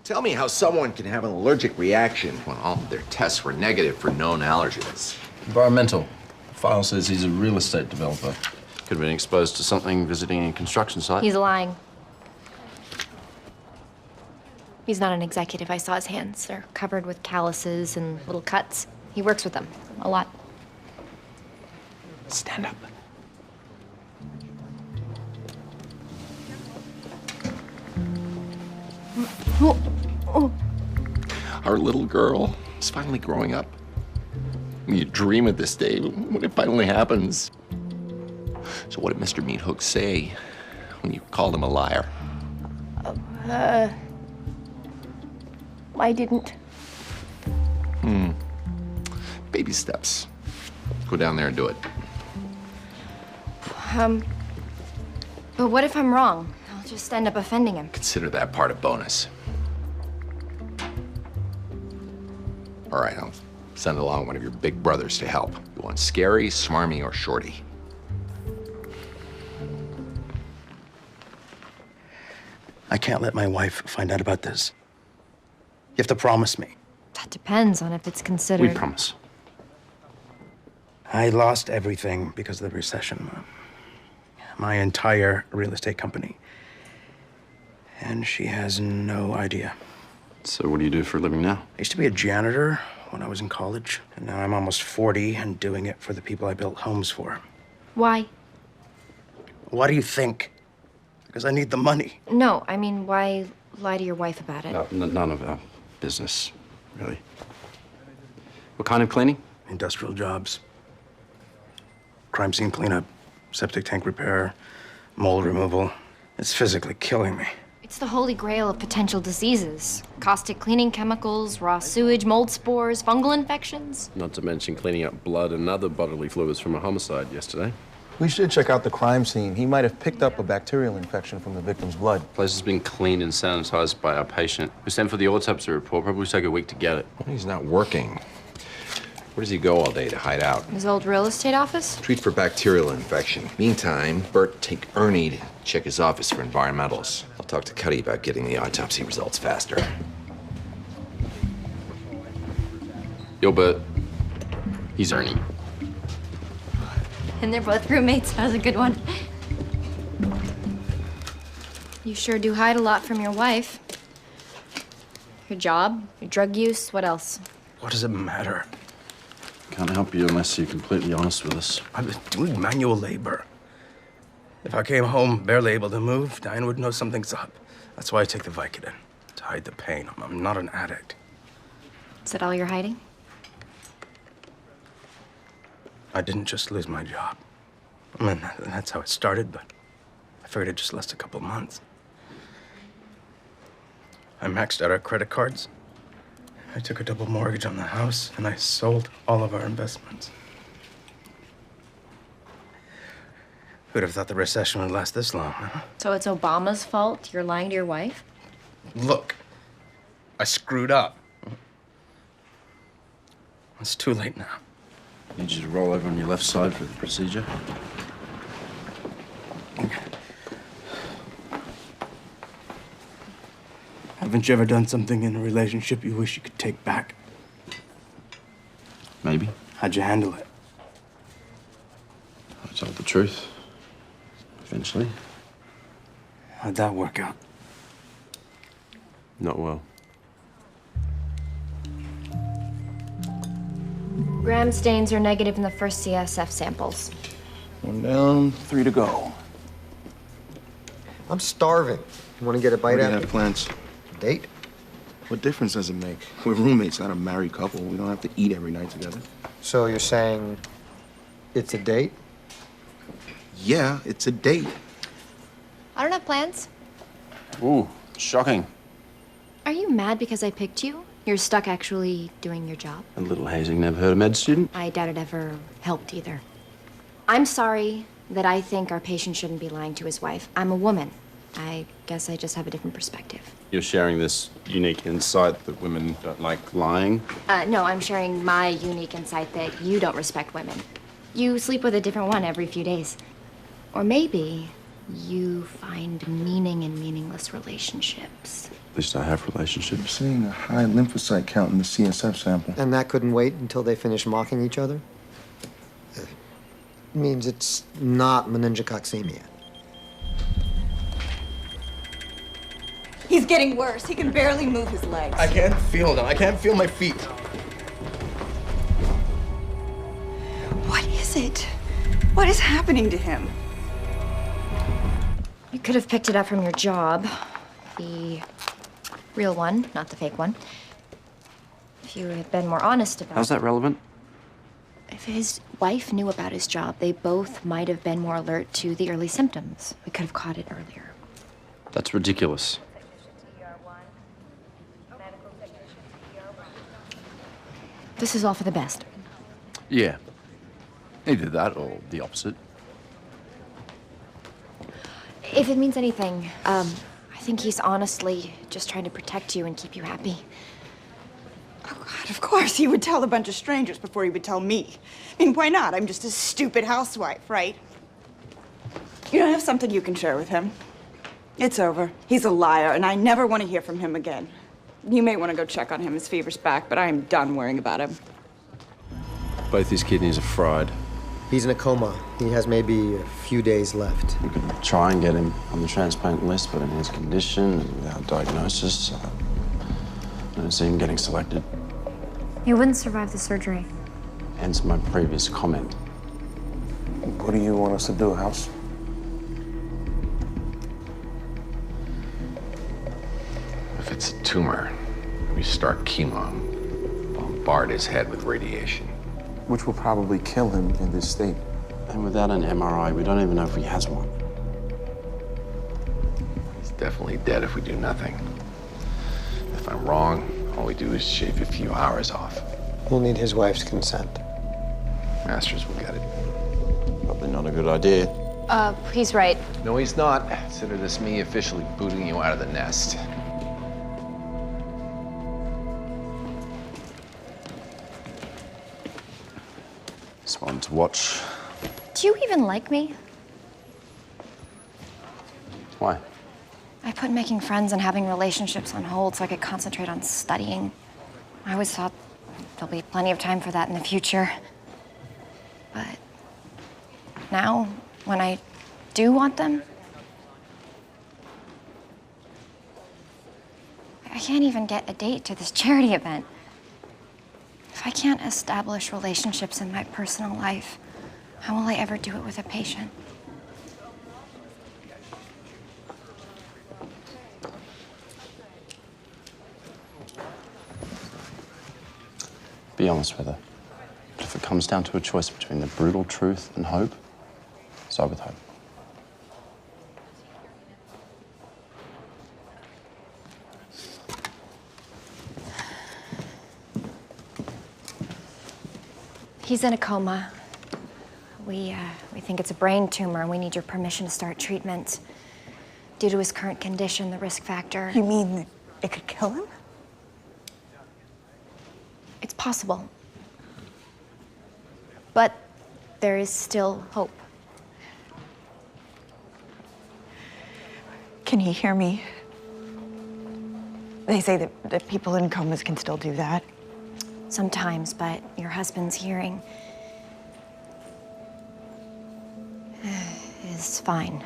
Tell me how someone can have an allergic reaction when all of their tests were negative for known allergens. Environmental. The file says he's a real estate developer. Could have been exposed to something visiting a construction site. He's lying. He's not an executive. I saw his hands. They're covered with calluses and little cuts. He works with them a lot. Stand up. Our little girl is finally growing up. You dream of this day when it finally happens. So what did Mr. Meathook say when you called him a liar? I didn't. Baby steps. Go down there and do it. But what if I'm wrong? I'll just end up offending him. Consider that part of bonus. All right, I'll send along one of your big brothers to help. You want Scary, Smarmy, or Shorty? I can't let my wife find out about this. You have to promise me. That depends on if it's considered. We promise. I lost everything because of the recession. My entire real estate company. And she has no idea. So what do you do for a living now? I used to be a janitor when I was in college, and now I'm almost 40 and doing it for the people I built homes for. Why? What do you think? Because I need the money. No, I mean, why lie to your wife about it? No, none of our business, really. What kind of cleaning? Industrial jobs. Crime scene cleanup, septic tank repair, mold removal. It's physically killing me. It's the holy grail of potential diseases. Caustic cleaning chemicals, raw sewage, mold spores, fungal infections. Not to mention cleaning up blood and other bodily fluids from a homicide yesterday. We should check out the crime scene. He might have picked up a bacterial infection from the victim's blood. The place has been cleaned and sanitized by our patient. We sent for the autopsy report. Probably take a week to get it. Well, he's not working. Where does he go all day to hide out? His old real estate office? Treat for bacterial infection. Meantime, Bert, take Ernie to check his office for environmentals. I'll talk to Cuddy about getting the autopsy results faster. Yo, Bert. He's Ernie. And they're both roommates. That was a good one. You sure do hide a lot from your wife. Your job, your drug use, what else? What does it matter? Can't help you unless you're completely honest with us. I was doing manual labor. If I came home barely able to move, Diane would know something's up. That's why I take the Vicodin, to hide the pain. I'm not an addict. Is that all you're hiding? I didn't just lose my job. I mean, that's how it started, but I figured it just last a couple months. I maxed out our credit cards. I took a double mortgage on the house, and I sold all of our investments. Who'd have thought the recession would last this long, huh? So it's Obama's fault you're lying to your wife? Look, I screwed up. It's too late now. Need you to roll over on your left side for the procedure. Haven't you ever done something in a relationship you wish you could take back? Maybe. How'd you handle it? I told the truth. Eventually. How'd that work out? Not well. Gram stains are negative in the first CSF samples. 1 down, 3 to go. I'm starving. You want to get a bite What do out? you have plans? Date? What difference does it make? We're roommates, not a married couple. We don't have to eat every night together. So you're saying it's a date? Yeah, it's a date. I don't have plans. Ooh, shocking. Are you mad because I picked you? You're stuck actually doing your job. A little hazing. Never heard of med student? I doubt it ever helped either. I'm sorry that I think our patient shouldn't be lying to his wife. I'm a woman. I guess I just have a different perspective. You're sharing this unique insight that women don't like lying? No, I'm sharing my unique insight that you don't respect women. You sleep with a different one every few days. Or maybe you find meaning in meaningless relationships. least I have I'm relationships. seeing a high lymphocyte count in the CSF sample. And that couldn't wait until they finished mocking each other? Means it's not meningococcemia. He's getting worse. He can barely move his legs. I can't feel them. I can't feel my feet. What is it? What is happening to him? You could have picked it up from your job. The real one, not the fake one. If you had been more honest about it. How's that relevant? If his wife knew about his job, they both might have been more alert to the early symptoms. We could have caught it earlier. That's ridiculous. This is all for the best. Yeah. Either that or the opposite. If it means anything, I think he's honestly just trying to protect you and keep you happy. Oh, God, of course he would tell a bunch of strangers before he would tell me. I mean, why not? I'm just a stupid housewife, right? You don't have something you can share with him. It's over. He's a liar, and I never want to hear from him again. You may want to go check on him. His fever's back, but I am done worrying about him. Both his kidneys are fried. He's in a coma. He has maybe a few days left. We could try and get him on the transplant list, but in his condition and without diagnosis, I don't see him getting selected. He wouldn't survive the surgery. Hence my previous comment. What do you want us to do, House? If it's a tumor, we start chemo, bombard his head with radiation. Which will probably kill him in this state. And without an MRI, we don't even know if he has one. He's definitely dead if we do nothing. If I'm wrong, all we do is shave a few hours off. We'll need his wife's consent. Masters will get it. Probably not a good idea. He's right. No, he's not. Consider this me officially booting you out of the nest. This one to watch. Do you even like me? Why? I put making friends and having relationships on hold so I could concentrate on studying. I always thought there'll be plenty of time for that in the future. But now, when I do want them, I can't even get a date to this charity event. If I can't establish relationships in my personal life, how will I ever do it with a patient? Be honest with her. But if it comes down to a choice between the brutal truth and hope, side with hope. He's in a coma. We think it's a brain tumor, and we need your permission to start treatment. Due to his current condition, the risk factor... You mean it could kill him? It's possible. But there is still hope. Can he hear me? They say that people in comas can still do that. Sometimes, but your husband's hearing is fine.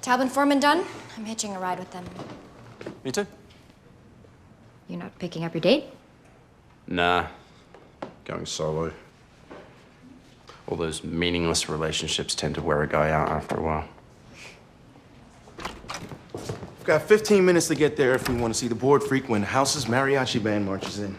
Tamblyn foreman done? I'm hitching a ride with them. Me too. You're not picking up your date? Nah. Going solo. All those meaningless relationships tend to wear a guy out after a while. We've got 15 minutes to get there if we want to see the board frequent House's mariachi band marches in.